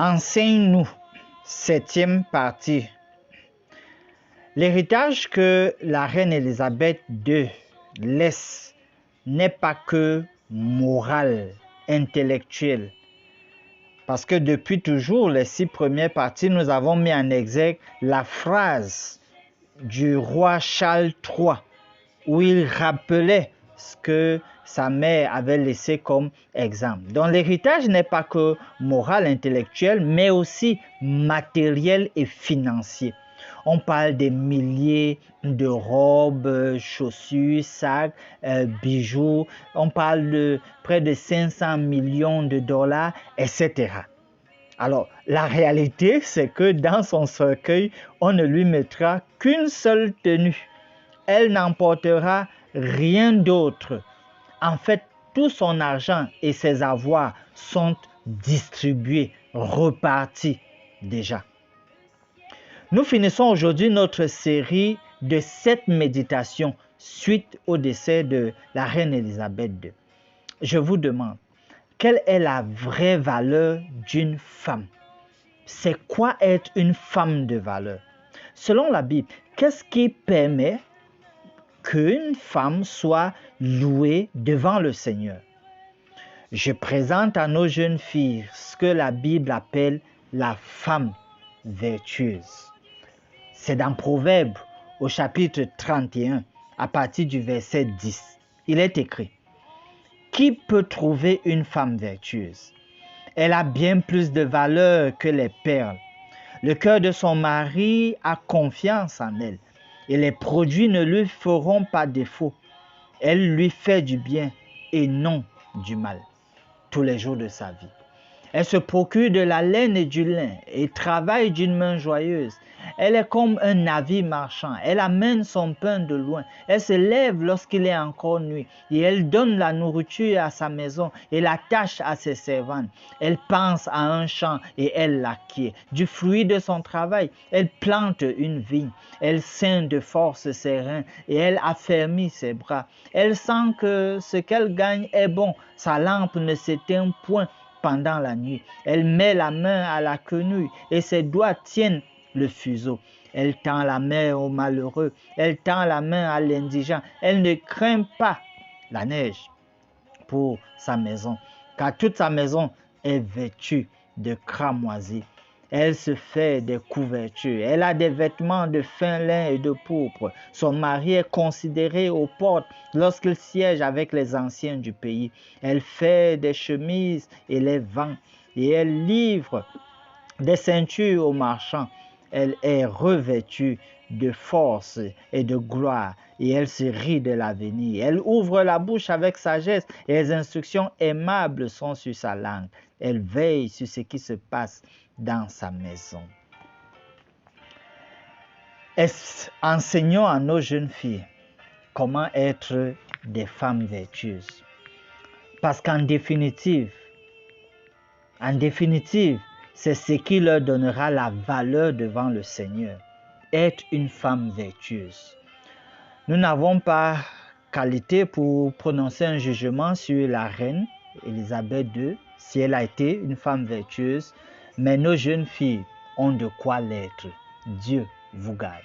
Enseigne-nous, 7e partie. L'héritage que la reine Élisabeth II laisse n'est pas que moral, intellectuel. Parce que depuis toujours, les 6 premières parties, nous avons mis en exergue la phrase du roi Charles III, où il rappelait ce que sa mère avait laissé comme exemple. Donc l'héritage n'est pas que moral, intellectuel, mais aussi matériel et financier. On parle des milliers de robes, chaussures, sacs, bijoux. On parle de près de 500 millions de dollars, etc. Alors, la réalité, c'est que dans son cercueil, on ne lui mettra qu'une seule tenue. Elle n'emportera rien d'autre. En fait, tout son argent et ses avoirs sont distribués, repartis déjà. Nous finissons aujourd'hui notre série de 7 méditations suite au décès de la reine Élisabeth II. Je vous demande, quelle est la vraie valeur d'une femme? C'est quoi être une femme de valeur? Selon la Bible, qu'est-ce qui permet qu'une femme soit louée devant le Seigneur? Je présente à nos jeunes filles ce que la Bible appelle la femme vertueuse. C'est dans Proverbes au chapitre 31, à partir du verset 10. Il est écrit: qui peut trouver une femme vertueuse? Elle a bien plus de valeur que les perles. Le cœur de son mari a confiance en elle et les produits ne lui feront pas défaut. Elle lui fait du bien et non du mal tous les jours de sa vie. Elle se procure de la laine et du lin et travaille d'une main joyeuse. Elle est comme un navire marchand. Elle amène son pain de loin. Elle se lève lorsqu'il est encore nuit et elle donne la nourriture à sa maison et la tâche à ses servantes. Elle pense à un champ et elle l'acquiert. Du fruit de son travail, elle plante une vigne. Elle ceint de force ses reins et elle affermit ses bras. Elle sent que ce qu'elle gagne est bon. Sa lampe ne s'éteint point pendant la nuit. Elle met la main à la quenouille et ses doigts tiennent le fuseau. Elle tend la main au malheureux. Elle tend la main à l'indigent. Elle ne craint pas la neige pour sa maison, car toute sa maison est vêtue de cramoisis. Elle se fait des couvertures. Elle a des vêtements de fin lin et de pourpre. Son mari est considéré aux portes lorsqu'il siège avec les anciens du pays. Elle fait des chemises et les vend. Et elle livre des ceintures aux marchands. Elle est revêtue de force et de gloire. Et elle se rit de l'avenir. Elle ouvre la bouche avec sagesse et les instructions aimables sont sur sa langue. Elle veille sur ce qui se passe dans sa maison. Enseignons à nos jeunes filles comment être des femmes vertueuses. Parce qu'en définitive, c'est ce qui leur donnera la valeur devant le Seigneur. Être une femme vertueuse. Nous n'avons pas qualité pour prononcer un jugement sur la reine Élisabeth II, si elle a été une femme vertueuse, mais nos jeunes filles ont de quoi l'être. Dieu vous garde.